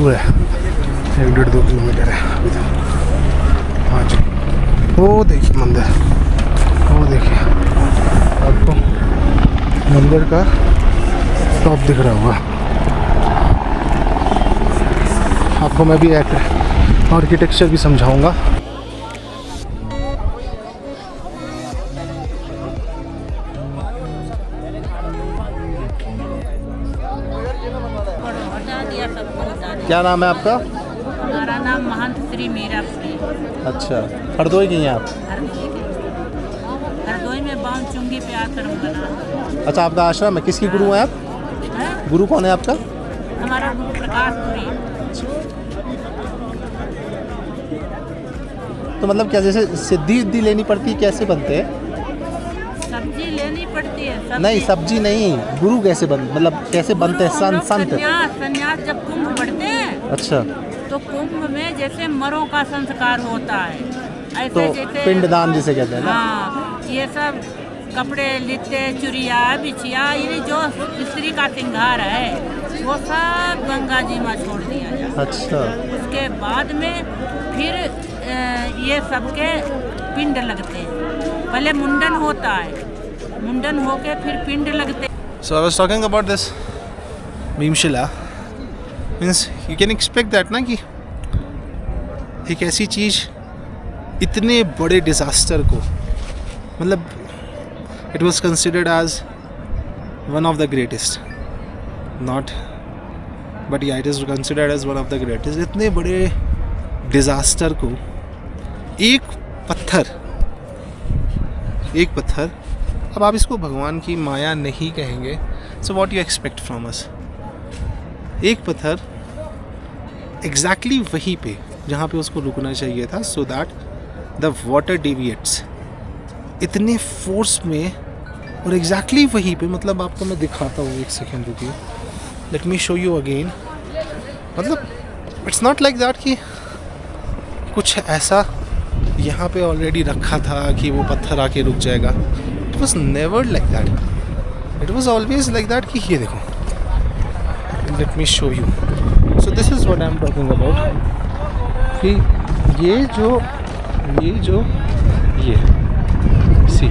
दूर है, 1-1.5-2 किलोमीटर है अभी तक। हाँ जी, वो देखिए मंदिर, वो देखिए आपको मंदिर का टॉप दिख रहा होगा। आपको मैं भी आर्किटेक्चर भी समझाऊंगा। क्या नाम है आपका? हमारा नाम महंत श्री मीरापुरी। अच्छा, हरदोई की हैं आप? हरदोई में बाउन चुंगी पे आश्रम बना। अच्छा, आपका आश्रम है। किसकी गुरु हैं आप? गुरु कौन है आपका? हमारा गुरु प्रकाशपुरी। तो मतलब क्या, जैसे सिद्धि लेनी पड़ती है, कैसे बनते हैं? सब्जी लेनी पड़ती है। नहीं, सब्जी नहीं, गुरु कैसे मतलब कैसे बनते हैं? संत संन्यास जब कुंभ बढ़ते हैं। अच्छा, तो कुंभ में जैसे मरों का संस्कार होता है, ऐसे तो जैसे पिंडदान जिसे कहते हैं ना? हाँ, ये सब कपड़े लित्ते चुरिया बिछिया, ये जो स्त्री का श्रृंगार है वो सब गंगा जी में छोड़ दिया जाए। अच्छा, उसके बाद में फिर ये सबके पिंड लगते हैं। पहले मुंडन होता है, मुंडन होके फिर पिंड लगते। So I was talking about this Bhimshila, means you can expect that ना कि एक ऐसी चीज़ इतने बड़े डिज़ास्टर को, मतलब it was considered as one of the greatest, not but yeah it is considered as one of the greatest. इतने बड़े डिज़ास्टर को एक पत्थर, अब आप इसको भगवान की माया नहीं कहेंगे, so what you expect from us. एक पत्थर एग्जैक्टली वहीं पे जहाँ पे उसको रुकना चाहिए था, so that the water deviates इतने फोर्स में, और एग्जैक्टली वहीं पे, मतलब आपको मैं दिखाता हूँ, एक सेकेंड रुकिए, let me show you again. मतलब इट्स नॉट लाइक दैट कि कुछ ऐसा यहाँ पे ऑलरेडी रखा था कि वो पत्थर आके रुक जाएगा। It was never like that, it was always like that कि ये देखो, let me show you. So this is what I am talking about, कि ये सी,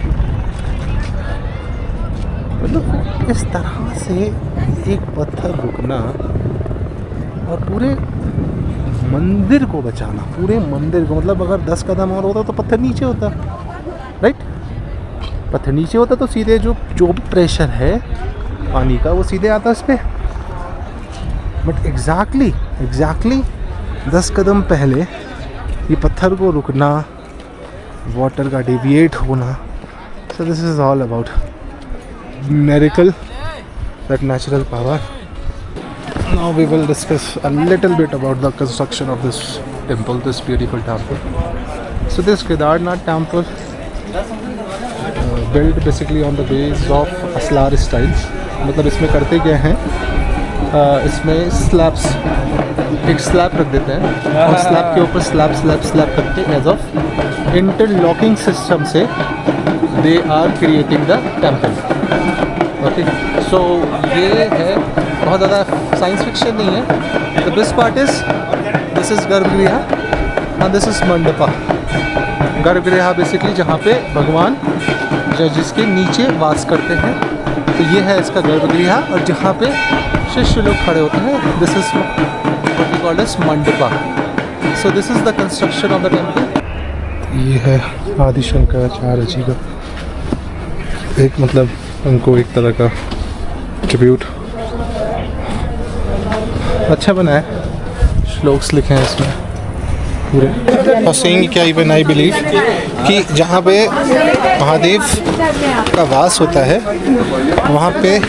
मतलब इस तरह से एक पत्थर रुकना और पूरे मंदिर को बचाना, पूरे मंदिर को, मतलब अगर 10 कदम और होता तो पत्थर नीचे होता, राइट? पत्थर नीचे होता तो सीधे जो भी प्रेशर है पानी का वो सीधे आता इस पे। बट एग्जैक्टली 10 कदम पहले ये पत्थर को रुकना, वाटर का डेविएट होना। So this is all about miracle, that natural power. Now we will discuss a little bit about the construction of this temple, this beautiful temple. So this Kedarnath temple built basically on the base of aslar styles. मतलब इसमें करते क्या हैं, इसमें slabs, एक slab रख देते हैं और स्लैब के ऊपर स्लैब करके एज ऑफ इंटरलॉकिंग सिस्टम से they are creating the temple. Okay, so ये है, बहुत ज़्यादा साइंस फिक्शन नहीं है. The best part is this is garbhagriha and this is mandapa. गर्भगृह बेसिकली जहाँ पे भगवान जिसके नीचे वास करते हैं, तो ये है इसका गर्भगृह. और जहाँ पे शिष्य लोग खड़े होते हैं, this is what we called as mandapa. So this is the construction of the temple. ये है आदि शंकराचार्य जी का एक, मतलब उनको एक तरह का ट्रिब्यूट. अच्छा बना है, श्लोक्स लिखे हैं इसमें पूरे. और सेइंग क्या, इवन आई बिलीव कि जहाँ पे महादेव का वास होता है वहाँ पे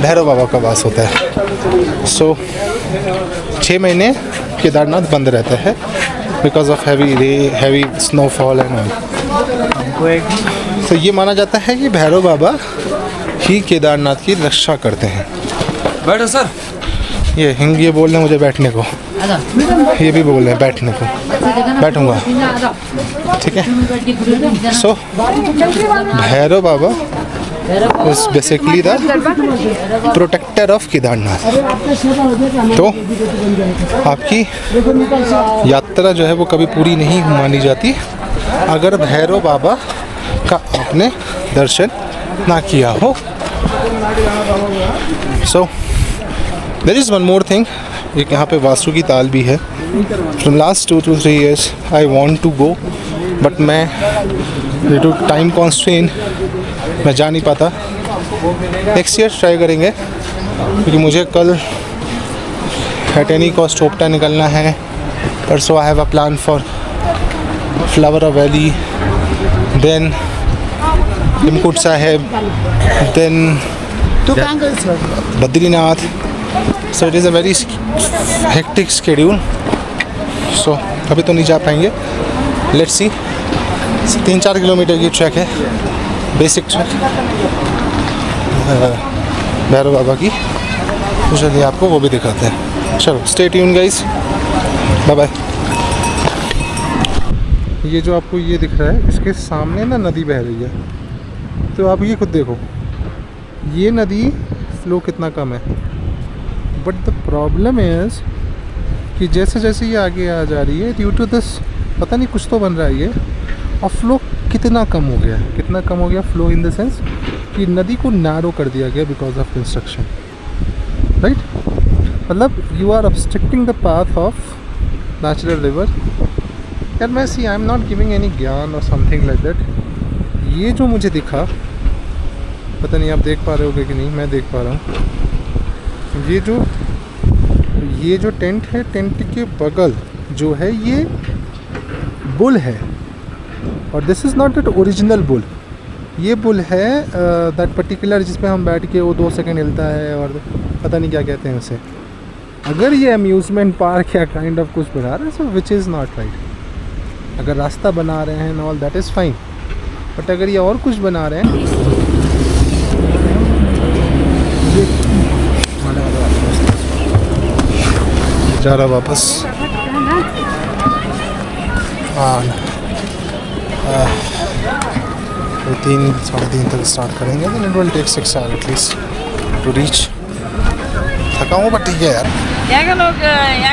भैरव बाबा का वास होता है. सो 6 महीने केदारनाथ बंद रहता है because of heavy snowfall and all. तो ये माना जाता है कि भैरव बाबा ही केदारनाथ की रक्षा करते हैं. बैठो सर. ये हिंग ये बोल रहे हैं मुझे बैठने को, ये भी बोल रहे हैं बैठने को. बैठूंगा, ठीक है. So Bhairav Baba is basically the protector of Kedarnath. तो आपकी यात्रा जो है वो कभी पूरी नहीं मानी जाती अगर भैरव बाबा का आपने दर्शन ना किया हो। So there is one more thing, एक यहाँ पे वासुकी ताल भी है। From last 2 to 3 years I want to go, but मैं ड्यू टू टाइम कॉन्स्ट्रेंट मैं जा नहीं पाता। नेक्स्ट ईयर ट्राई करेंगे, क्योंकि मुझे कल एट एनी कॉस्ट होपटा निकलना है। परसों I have a plan for flower valley, then Hemkund Sahib, then Badrinath. So it is a very hectic schedule. So अभी तो नहीं जा पाएंगे, लेट्स सी। 3-4 किलोमीटर की ट्रैक है, बेसिक ट्रैक भैरव बाबा की। तो चलिए आपको वो भी दिखाते हैं। चलो stay tune guys, bye bye. ये जो आपको ये दिख रहा है, इसके सामने ना नदी बह रही है। तो आप ये खुद देखो, ये नदी फ्लो कितना कम है। बट द प्रॉब्लम इज़ कि जैसे जैसे ये आगे आ जा रही है, ड्यू टू दिस पता नहीं कुछ तो बन रहा है ये, और फ्लो कितना कम हो गया। कितना कम हो गया फ्लो इन द सेंस कि नदी को नैरो कर दिया गया बिकॉज ऑफ कंस्ट्रक्शन, राइट। मतलब you are obstructing the path of natural river. यार मैं see I am not giving any gyan और समथिंग लाइक दैट। ये जो मुझे दिखा, पता नहीं आप देख पा रहे होगे कि नहीं, मैं देख पा रहा हूँ। ये जो टेंट है, टेंट के बगल जो है ये बुल है, और this is not that original bull. ये बुल है दैट पर्टिकुलर जिसमें हम बैठ के वो 2 सेकंड हिलता है और पता नहीं क्या कहते हैं उसे। अगर ये अम्यूज़मेंट पार्क या काइंड ऑफ कुछ बना रहे हैं, सो विच इज़ नॉट राइट। अगर रास्ता बना रहे हैं all that is fine, but अगर ये और कुछ बना रहे हैं, जा रहा वापस। हाँ 3-3:30 तक स्टार्ट करेंगे, तो it will take 6 hours at least to reach. थका हूँ बट ठीक है यार। यहाँ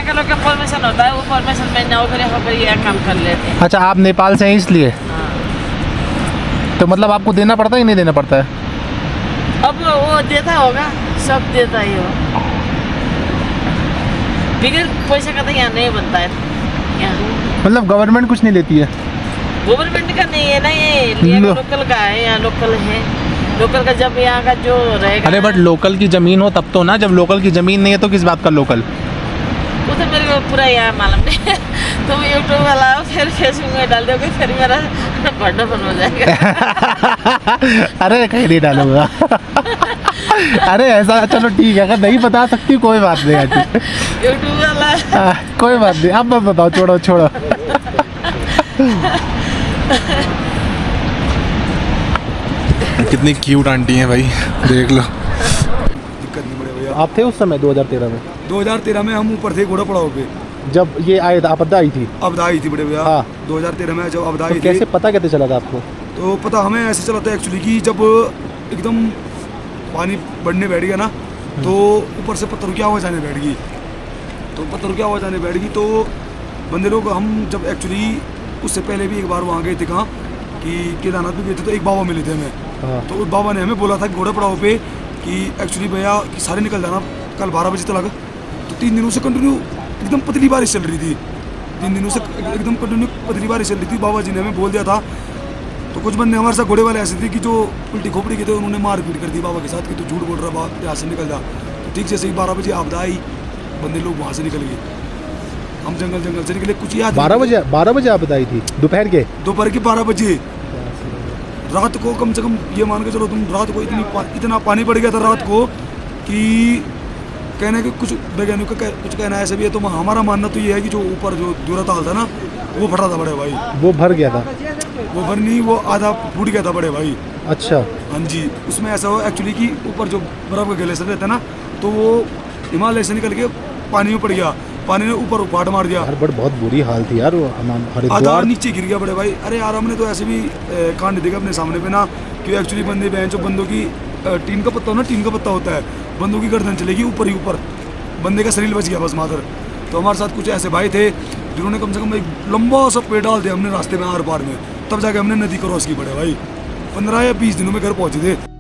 के लोग का फॉर्मेशन होता है, वो फॉर्मेशन में नौकरी होकर यह काम कर लेते हैं। अच्छा, आप नेपाल से हैं इसलिए? हाँ। तो मतलब आपको देना पड़ता है कि नहीं देना पड़ता है? अब वो देता होगा, सब देता ही हो। बिगैर पैसे का तो यहाँ नहीं बनता है। यहाँ मतलब गवर्नमेंट कुछ नहीं लेती है? गवर्नमेंट का नहीं है ना, ये लोकल का है। यहाँ लोकल है, लोकल का जब यहाँ का जो रहेगा। अरे बट लोकल की ज़मीन हो तब तो ना, जब लोकल की ज़मीन नहीं है तो किस बात का लोकल? वो तो मेरे को पूरा यहाँ मालूम नहीं। तुम यूट्यूब वाला हो, फिर फेसबुक में डाल दोगे, फिर मेरा बड़ा बन हो जाएगा। अरे कहीं नहीं डालूंगा। अरे ऐसा, चलो ठीक है, अगर नहीं बता सकती कोई बात नहीं आंटी। यूट्यूब वाला कोई बात नहीं, अब मत बताओ, छोड़ो छोड़ो। कितनी क्यूट आंटी हैं भाई, देख लो। दिक्कत नहीं पड़े भैया। आप थे उस समय 2013 में? 2013 में हम ऊपर थे घोड़ा पड़ाव पे, जब ये आए था, आपदा आई थी? आपदा आई थी बड़े भैया। हाँ। 2013 में जब आपदा आई तो थी, कैसे पता कैसे चला था आपको? तो पता हमें ऐसे चला था एक्चुअली कि जब एकदम पानी बढ़ने बैठ गया ना, तो ऊपर से पत्थर की आवाज़ आने बैठ गई। तो पत्थर की आवाज़ आने बैठ गई, तो बंदे लोग, हम जब एक्चुअली उससे पहले भी एक बार वहाँ गए थे, कहाँ कि केदारनाथ में गए थे, तो एक बाबा मिले थे हमें। हाँ। तो उस बाबा ने हमें बोला था घोड़ा पड़ाव पे कि एक्चुअली भैया कि सारे निकल जाना कल 12 बजे तक। तो 3 दिनों से कंटिन्यू एकदम पतली बारिश चल रही थी। 3 दिनों से एकदम कंटिन्यू पतली बारिश चल रही थी। बाबा जी ने हमें बोल दिया था। तो कुछ बंदे हमारे साथ घोड़े वाले ऐसे थे कि जो उल्टी खोपड़ी के थे, उन्होंने मारपीट कर दी बाबा के साथ कि तू झूठ बोल रहा, बाबा यहाँ से निकल जा। तो ठीक जैसे ही 12 बजे आपदा आई, बंदे लोग वहाँ से निकल गए। हम जंगल से निकले, कुछ याद 12 बजे आपदा आई थी? दोपहर के 12 बजे। रात को कम से कम ये मान के चलो तुम, रात को इतना पानी बढ़ गया था रात को कि कहने के कुछ वैज्ञानिकों का कुछ कहना ऐसा भी है। तो हमारा मानना तो ये है कि जो ऊपर जो दूरा ताल था ना, वो फटा था बड़े भाई। वो भर गया था? वो भर नहीं, वो आधा फूट गया था बड़े भाई। अच्छा। हाँ जी, उसमें ऐसा हो एक्चुअली कि ऊपर जो बर्फ का ग्लेशियर रहता है ना, तो वो हिमालय से निकल के पानी में पड़ गया। पानी ने ऊपर उपाट मार दिया, यार बट बहुत बुरी हाल थी यार वो आधा हरिद्वार। नीचे गिर गया बड़े भाई। अरे यार हमने तो ऐसे भी कांड देखा अपने सामने पे ना कि एक्चुअली बंदे जो बंदों की टीन का पत्ता हो ना, टीन का पत्ता होता है, बंदों की गर्दन चलेगी ऊपर ही ऊपर, बंदे का शरीर बच गया बस मात्र। तो हमारे साथ कुछ ऐसे भाई थे जिन्होंने कम से कम एक लंबा सा पेड़ डाल दिया हमने रास्ते में आर पार में, तब जाके हमने नदी क्रॉस की बड़े भाई। 15 या 20 दिनों में घर पहुंचे थे।